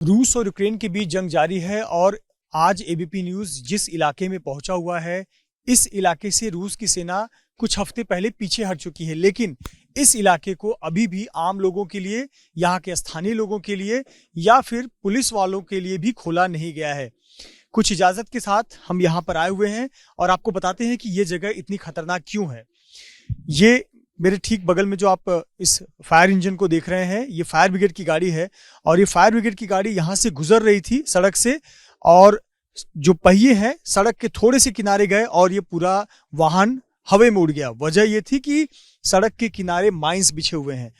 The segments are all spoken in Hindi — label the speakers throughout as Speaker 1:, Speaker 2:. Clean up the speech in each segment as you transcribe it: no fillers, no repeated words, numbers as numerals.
Speaker 1: रूस और यूक्रेन के बीच जंग जारी है और आज एबीपी न्यूज़ जिस इलाके में पहुंचा हुआ है, इस इलाके से रूस की सेना कुछ हफ्ते पहले पीछे हट चुकी है, लेकिन इस इलाके को अभी भी आम लोगों के लिए, यहाँ के स्थानीय लोगों के लिए या फिर पुलिस वालों के लिए भी खोला नहीं गया है। कुछ इजाज़त के साथ हम यहाँ पर आए हुए हैं और आपको बताते हैं कि ये जगह इतनी खतरनाक क्यों है। ये मेरे ठीक बगल में जो आप इस फायर इंजन को देख रहे हैं, ये फायर ब्रिगेड की गाड़ी है और ये फायर ब्रिगेड की गाड़ी यहाँ से गुजर रही थी सड़क से, और जो पहिए हैं सड़क के थोड़े से किनारे गए और ये पूरा वाहन हवा में उड़ गया। वजह ये थी कि सड़क के किनारे माइंस बिछे हुए हैं।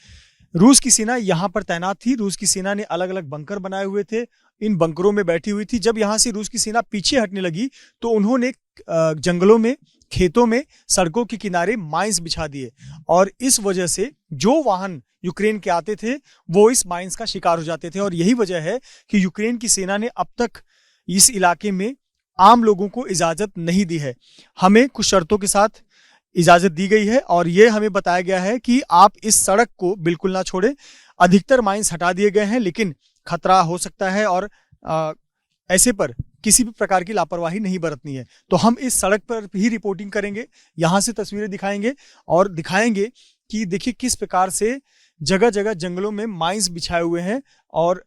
Speaker 1: रूस की सेना यहाँ पर तैनात थी। रूस की सेना ने अलग अलग बंकर बनाए हुए थे, इन बंकरों में बैठी हुई थी। जब यहाँ से रूस की सेना पीछे हटने लगी तो उन्होंने जंगलों में, खेतों में, सड़कों के किनारे माइंस बिछा दिए और इस वजह से जो वाहन यूक्रेन के आते थे वो इस माइंस का शिकार हो जाते थे। और यही वजह है कि यूक्रेन की सेना ने अब तक इस इलाके में आम लोगों को इजाजत नहीं दी है। हमें कुछ शर्तों के साथ इजाजत दी गई है और ये हमें बताया गया है कि आप इस सड़क को बिल्कुल ना छोड़ें। अधिकतर माइंस हटा दिए गए हैं, लेकिन खतरा हो सकता है और ऐसे पर किसी भी प्रकार की लापरवाही नहीं बरतनी है। तो हम इस सड़क पर ही रिपोर्टिंग करेंगे, यहाँ से तस्वीरें दिखाएंगे और दिखाएंगे कि देखिए किस प्रकार से जगह जगह जंगलों में माइंस बिछाए हुए हैं और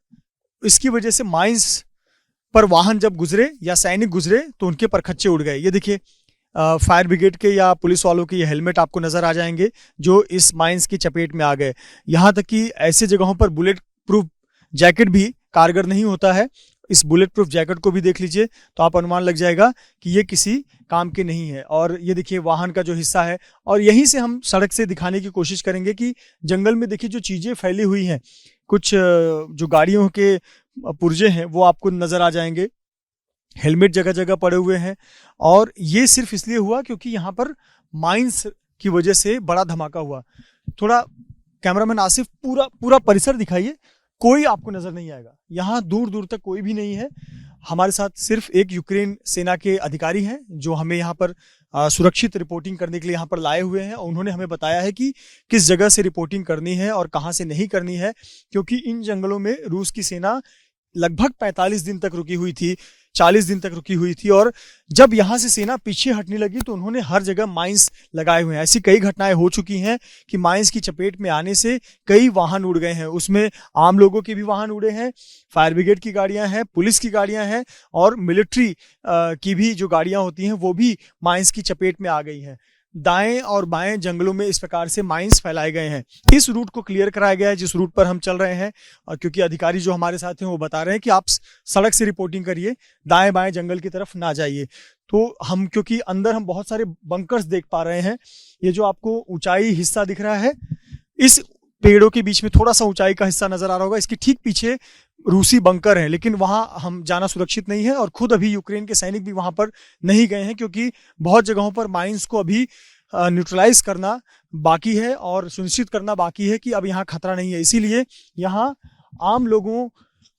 Speaker 1: इसकी वजह से माइंस पर वाहन जब गुजरे या सैनिक गुजरे तो उनके परखच्चे उड़ गए। ये देखिए फायर ब्रिगेड के या पुलिस वालों के ये हेलमेट आपको नजर आ जाएंगे जो इस माइंस की चपेट में आ गए। यहाँ तक कि ऐसे जगहों पर बुलेट प्रूफ जैकेट भी कारगर नहीं होता है। इस बुलेट प्रूफ जैकेट को भी देख लीजिए तो आप अनुमान लग जाएगा कि ये किसी काम के नहीं है। और ये देखिए वाहन का जो हिस्सा है, और यहीं से हम सड़क से दिखाने की कोशिश करेंगे कि जंगल में देखिए जो चीजें फैली हुई हैं, कुछ जो गाड़ियों के पुर्जे हैं वो आपको नजर आ जाएंगे। हेलमेट जगह जगह पड़े हुए हैं और ये सिर्फ इसलिए हुआ क्योंकि यहाँ पर माइंस की वजह से बड़ा धमाका हुआ। थोड़ा कैमरामैन आसिफ पूरा पूरा परिसर दिखाइए, कोई आपको नजर नहीं आएगा। यहाँ दूर दूर तक कोई भी नहीं है। हमारे साथ सिर्फ एक यूक्रेन सेना के अधिकारी हैं जो हमें यहाँ पर सुरक्षित रिपोर्टिंग करने के लिए यहाँ पर लाए हुए हैं। उन्होंने हमें बताया है कि किस जगह से रिपोर्टिंग करनी है और कहाँ से नहीं करनी है, क्योंकि इन जंगलों में रूस की सेना लगभग 45 दिन तक रुकी हुई थी, 40 दिन तक रुकी हुई थी। और जब यहाँ से सेना पीछे हटने लगी तो उन्होंने हर जगह माइंस लगाए हुए हैं। ऐसी कई घटनाएं हो चुकी हैं कि माइंस की चपेट में आने से कई वाहन उड़ गए हैं। उसमें आम लोगों के भी वाहन उड़े हैं, फायर ब्रिगेड की गाड़ियां हैं, पुलिस की गाड़ियां हैं और मिलिट्री की भी जो गाड़ियां होती हैं वो भी माइंस की चपेट में आ गई हैं। दाएं और बाएं जंगलों में इस प्रकार से माइंस फैलाए गए हैं। इस रूट को क्लियर कराया गया है जिस रूट पर हम चल रहे हैं, और क्योंकि अधिकारी जो हमारे साथ हैं वो बता रहे हैं कि आप सड़क से रिपोर्टिंग करिए, दाएं बाएं जंगल की तरफ ना जाइए। तो हम, क्योंकि अंदर हम बहुत सारे बंकर्स देख पा रहे हैं। ये जो आपको ऊंचाई हिस्सा दिख रहा है, इस पेड़ों के बीच में थोड़ा सा ऊंचाई का हिस्सा नजर आ रहा होगा, इसके ठीक पीछे रूसी बंकर है, लेकिन वहां हम जाना सुरक्षित नहीं है और खुद अभी यूक्रेन के सैनिक भी वहां पर नहीं गए हैं, क्योंकि बहुत जगहों पर माइंस को अभी न्यूट्रलाइज करना बाकी है और सुनिश्चित करना बाकी है कि अब यहाँ खतरा नहीं है। इसीलिए यहाँ आम लोगों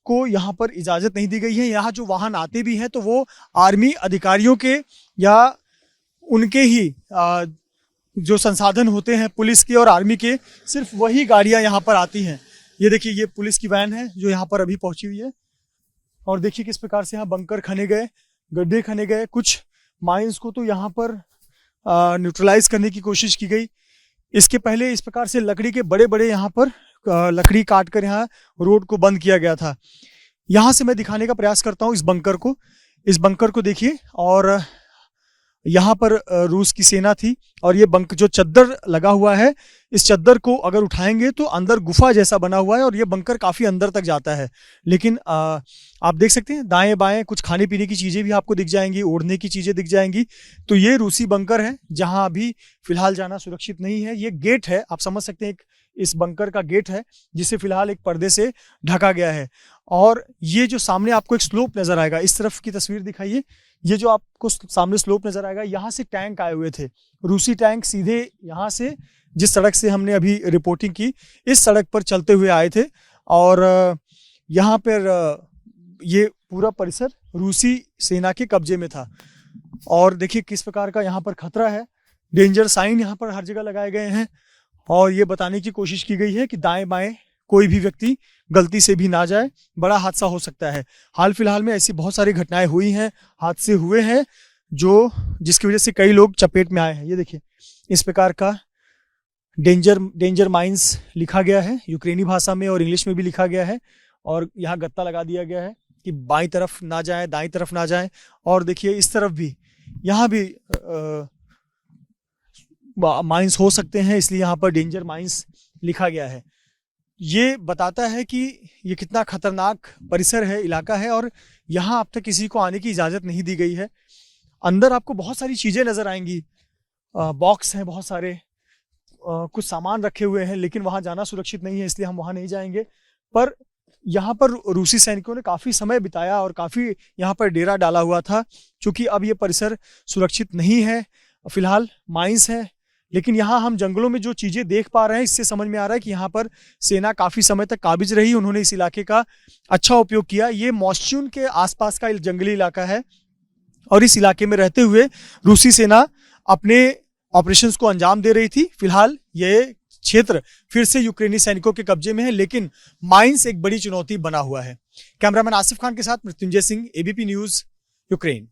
Speaker 1: को यहाँ पर इजाजत नहीं दी गई है। यहाँ जो वाहन आते भी हैं तो वो आर्मी अधिकारियों के या उनके ही जो संसाधन होते हैं पुलिस के और आर्मी के, सिर्फ वही गाड़ियां यहाँ पर आती हैं। ये देखिए ये पुलिस की वैन है जो यहाँ पर अभी पहुंची हुई है और देखिए किस प्रकार से यहाँ बंकर खने गए, गड्ढे खने गए। कुछ माइंस को तो यहाँ पर न्यूट्रलाइज करने की कोशिश की गई। इसके पहले इस प्रकार से लकड़ी के बड़े बड़े यहाँ पर लकड़ी काट कर यहाँ रोड को बंद किया गया था। यहाँ से मैं दिखाने का प्रयास करता हूँ इस बंकर को देखिए। और यहाँ पर रूस की सेना थी और ये जो चद्दर लगा हुआ है, इस चद्दर को अगर उठाएंगे तो अंदर गुफा जैसा बना हुआ है और ये बंकर काफी अंदर तक जाता है। लेकिन आप देख सकते हैं दाएं बाएं कुछ खाने पीने की चीजें भी आपको दिख जाएंगी, ओढ़ने की चीजें दिख जाएंगी। तो ये रूसी बंकर है जहां अभी फिलहाल जाना सुरक्षित नहीं है। ये गेट है, आप समझ सकते हैं, इस बंकर का गेट है जिसे फिलहाल एक पर्दे से ढका गया है। और ये जो सामने आपको एक स्लोप नजर आएगा, इस तरफ की तस्वीर दिखाइए। ये जो आपको सामने स्लोप नजर आएगा, यहाँ से टैंक आए हुए थे, रूसी टैंक सीधे यहाँ से, जिस सड़क से हमने अभी रिपोर्टिंग की, इस सड़क पर चलते हुए आए थे। और यहाँ पर ये पूरा परिसर रूसी सेना के कब्जे में था। और देखिए किस प्रकार का यहाँ पर खतरा है। डेंजर साइन यहाँ पर हर जगह लगाए गए हैं और ये बताने की कोशिश की गई है कि दाएं बाएं कोई भी व्यक्ति गलती से भी ना जाए, बड़ा हादसा हो सकता है। हाल फिलहाल में ऐसी बहुत सारी घटनाएं हुई हैं, हादसे हुए हैं जिसकी वजह से कई लोग चपेट में आए हैं। ये देखिए, इस प्रकार का डेंजर माइंस लिखा गया है, यूक्रेनी भाषा में और इंग्लिश में भी लिखा गया है, और यहाँ गत्ता लगा दिया गया है कि बाईं तरफ ना जाएं, दाईं तरफ ना जाएं। और देखिए इस तरफ भी, यहाँ भी माइंस हो सकते हैं, इसलिए यहाँ पर डेंजर माइंस लिखा गया है। ये बताता है कि ये कितना खतरनाक परिसर है, इलाका है, और यहाँ अब तक किसी को आने की इजाज़त नहीं दी गई है। अंदर आपको बहुत सारी चीज़ें नज़र आएंगी, बॉक्स हैं बहुत सारे, कुछ सामान रखे हुए हैं, लेकिन वहाँ जाना सुरक्षित नहीं है, इसलिए हम वहाँ नहीं जाएंगे। पर यहाँ पर रूसी सैनिकों ने काफ़ी समय बिताया और काफ़ी यहाँ पर डेरा डाला हुआ था। चूँकि अब ये परिसर सुरक्षित नहीं है, फिलहाल माइंस है, लेकिन यहाँ हम जंगलों में जो चीज़ें देख पा रहे हैं, इससे समझ में आ रहा है कि यहाँ पर सेना काफ़ी समय तक काबिज रही, उन्होंने इस इलाके का अच्छा उपयोग किया। ये मॉस्च्यून के आसपास का जंगली इलाका है, और इस इलाके में रहते हुए रूसी सेना अपने ऑपरेशंस को अंजाम दे रही थी। फिलहाल ये क्षेत्र फिर से यूक्रेनी सैनिकों के कब्जे में है, लेकिन माइंस एक बड़ी चुनौती बना हुआ है। कैमरामैन आसिफ खान के साथ Mrityunjay Singh, ABP news, Ukraine.